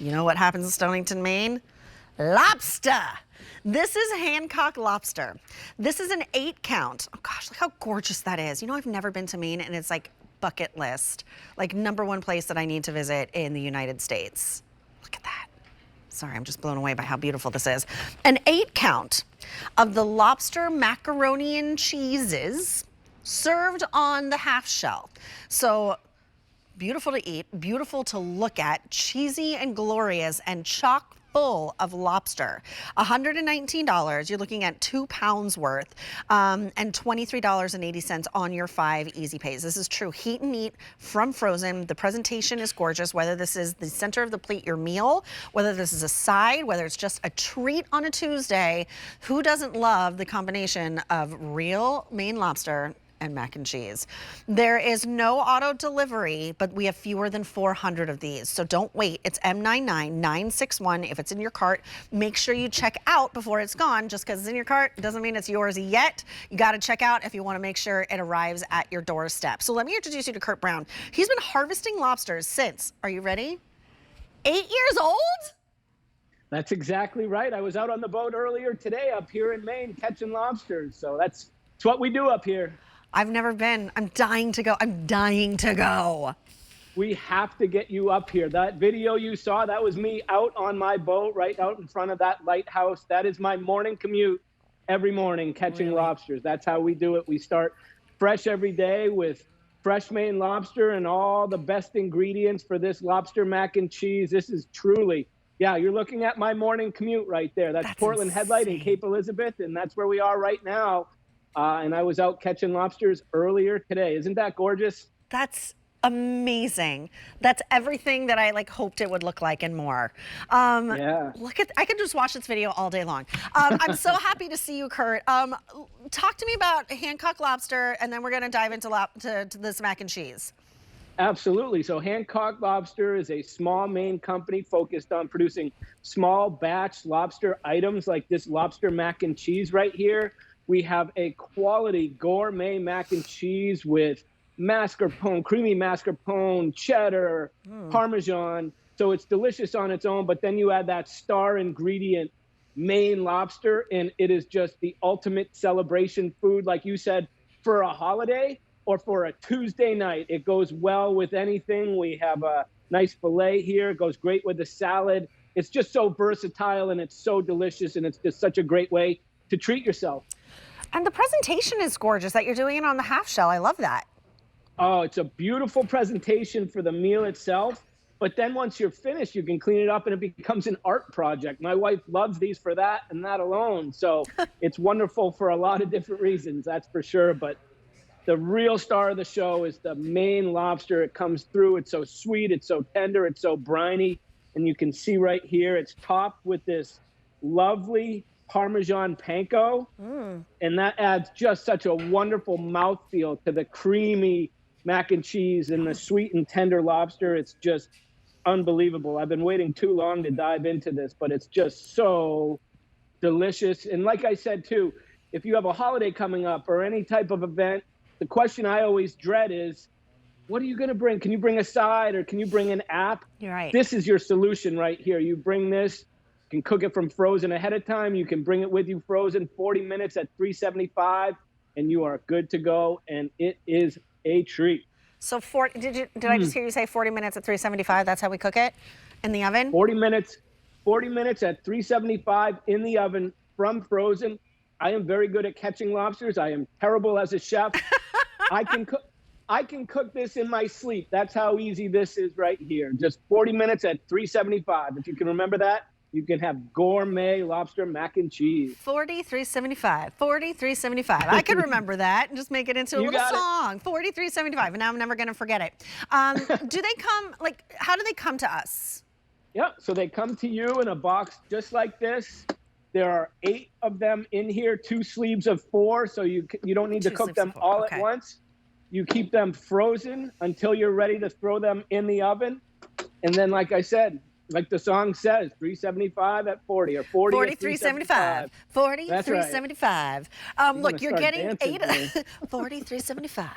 You know what happens in Stonington, Maine? Lobster. This is Hancock Lobster. This is an 8-count. Oh gosh, look how gorgeous that is. You know, I've never been to Maine, and it's like bucket list, like #1 place that I need to visit in the United States. Look at that. Sorry, I'm just blown away by how beautiful this is. An 8-count of the lobster macaroni and cheeses served on the half shell. So beautiful to eat, beautiful to look at, cheesy and glorious, and chock full of lobster. $119, you're looking at 2 pounds worth, and $23.80 on your 5 easy pays. This is true heat and eat from frozen. The presentation is gorgeous, whether this is the center of the plate, your meal, whether this is a side, whether it's just a treat on a Tuesday. Who doesn't love the combination of real Maine lobster and mac and cheese? There is no auto delivery, but we have fewer than 400 of these. So don't wait. It's M99961. If it's in your cart, make sure you check out before it's gone. Just because it's in your cart doesn't mean it's yours yet. You got to check out if you want to make sure it arrives at your doorstep. So let me introduce you to Kurt Brown. He's been harvesting lobsters since, are you ready? 8 years old? That's exactly right. I was out on the boat earlier today up here in Maine catching lobsters. So that's what we do up here. I've never been. I'm dying to go. I'm dying to go. We have to get you up here. That video you saw, that was me out on my boat right out in front of that lighthouse. That is my morning commute every morning, catching lobsters. That's how we do it. We start fresh every day with fresh Maine lobster and all the best ingredients for this lobster mac and cheese. This is truly, yeah, you're looking at my morning commute right there. That's Portland insane. Headlight in Cape Elizabeth, and that's where we are right now. And I was out catching lobsters earlier today. Isn't that gorgeous? That's amazing. That's everything that I hoped it would look like and more. Yeah. I could just watch this video all day long. I'm so happy to see you, Kurt. Talk to me about Hancock Lobster, and then we're going to dive into to this mac and cheese. Absolutely. So Hancock Lobster is a small Maine company focused on producing small batch lobster items like this lobster mac and cheese right here. We have a quality gourmet mac and cheese with mascarpone, creamy mascarpone, cheddar, Parmesan. So it's delicious on its own, but then you add that star ingredient, Maine lobster, and it is just the ultimate celebration food. Like you said, for a holiday or for a Tuesday night, it goes well with anything. We have a nice filet here. It goes great with the salad. It's just so versatile, and it's so delicious, and it's just such a great way to treat yourself. And the presentation is gorgeous that you're doing it on the half shell. I love that. Oh, it's a beautiful presentation for the meal itself. But then once you're finished, you can clean it up and it becomes an art project. My wife loves these for that and that alone. So it's wonderful for a lot of different reasons, that's for sure. But the real star of the show is the Maine lobster. It comes through. It's so sweet. It's so tender. It's so briny. And you can see right here, it's topped with this lovely Parmesan panko, and that adds just such a wonderful mouthfeel to the creamy mac and cheese and the sweet and tender lobster. It's just unbelievable. I've been waiting too long to dive into this, but it's just so delicious. And like I said, too, if you have a holiday coming up or any type of event, the question I always dread is, what are you going to bring? Can you bring a side or can you bring an app? You're right. This is your solution right here. You bring this. You can cook it from frozen ahead of time. You can bring it with you frozen 40 minutes at $3.75, and you are good to go, and it is a treat. So did I just hear you say 40 minutes at $3.75? That's how we cook it in the oven? 40 minutes at $3.75 in the oven from frozen. I am very good at catching lobsters. I am terrible as a chef. I can cook this in my sleep. That's how easy this is right here. Just 40 minutes at $3.75. If you can remember that, you can have gourmet lobster mac and cheese. $43.75. $43.75. I can remember that and just make it into a little song. $43.75. And now I'm never going to forget it. Do they come, how do they come to us? Yep. So they come to you in a box just like this. There are 8 of them in here, 2 sleeves of 4. So you don't need to cook them all at once. You keep them frozen until you're ready to throw them in the oven. And then, like I said, like the song says, $3.75 at 40 or 40 at $3.75. 43.75. Look, you're getting $43.75.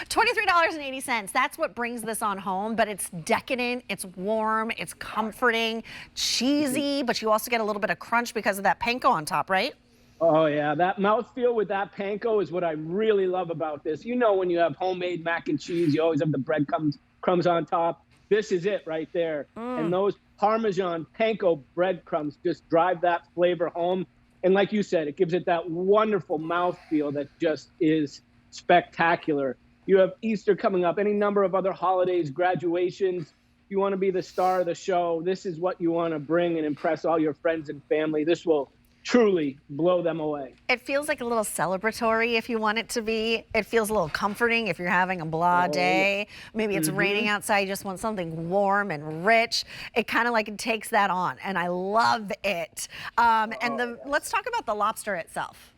$23.80. That's what brings this on home, but it's decadent, it's warm, it's comforting, cheesy, but you also get a little bit of crunch because of that panko on top, right? Oh yeah, that mouthfeel with that panko is what I really love about this. You know, when you have homemade mac and cheese, you always have the breadcrumbs on top. This is it right there. And those Parmesan panko breadcrumbs just drive that flavor home. And like you said, it gives it that wonderful mouthfeel that just is spectacular. You have Easter coming up, any number of other holidays, graduations. You want to be the star of the show. This is what you want to bring and impress all your friends and family. This will truly blow them away. It feels like a little celebratory if you want it to be. It feels a little comforting if you're having a blah day. Yeah. Maybe it's raining outside, you just want something warm and rich. It kind of like it takes that on, and I love it. Let's talk about the lobster itself.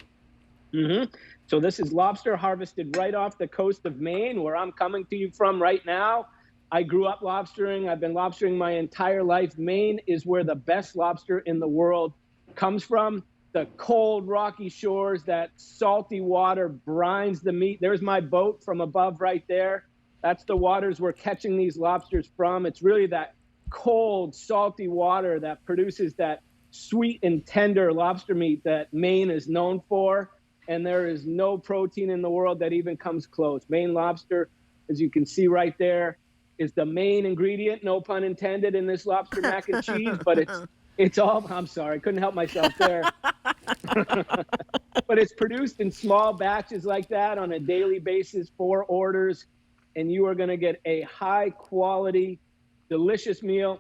So this is lobster harvested right off the coast of Maine, where I'm coming to you from right now. I grew up lobstering. I've been lobstering my entire life. Maine is where the best lobster in the world comes from. The cold, rocky shores, that salty water brines the meat. There's my boat from above right there. That's the waters we're catching these lobsters from. It's really that cold, salty water that produces that sweet and tender lobster meat that Maine is known for. And there is no protein in the world that even comes close. Maine lobster, as you can see right there, is the main ingredient, no pun intended, in this lobster mac and cheese, but it's all, I'm sorry, couldn't help myself there. But it's produced in small batches like that on a daily basis, 4 orders, and you are going to get a high quality, delicious meal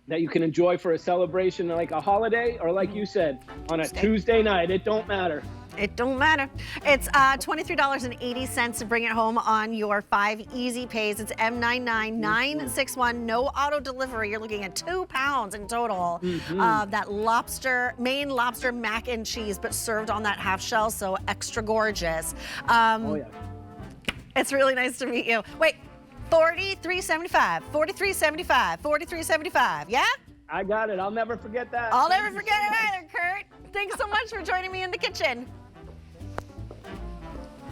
that you can enjoy for a celebration like a holiday, or like you said, on a Tuesday night. It don't matter. It don't matter. It's $23.80 to bring it home on your 5 easy pays. It's M99961. No auto delivery. You're looking at 2 pounds in total. That Maine lobster mac and cheese, but served on that half shell, so extra gorgeous. Oh yeah. It's really nice to meet you. Wait, $43.75. $43.75. $43.75. Yeah? I got it. I'll never forget that. I'll never forget it either, Kurt. Thanks so much for joining me in the kitchen.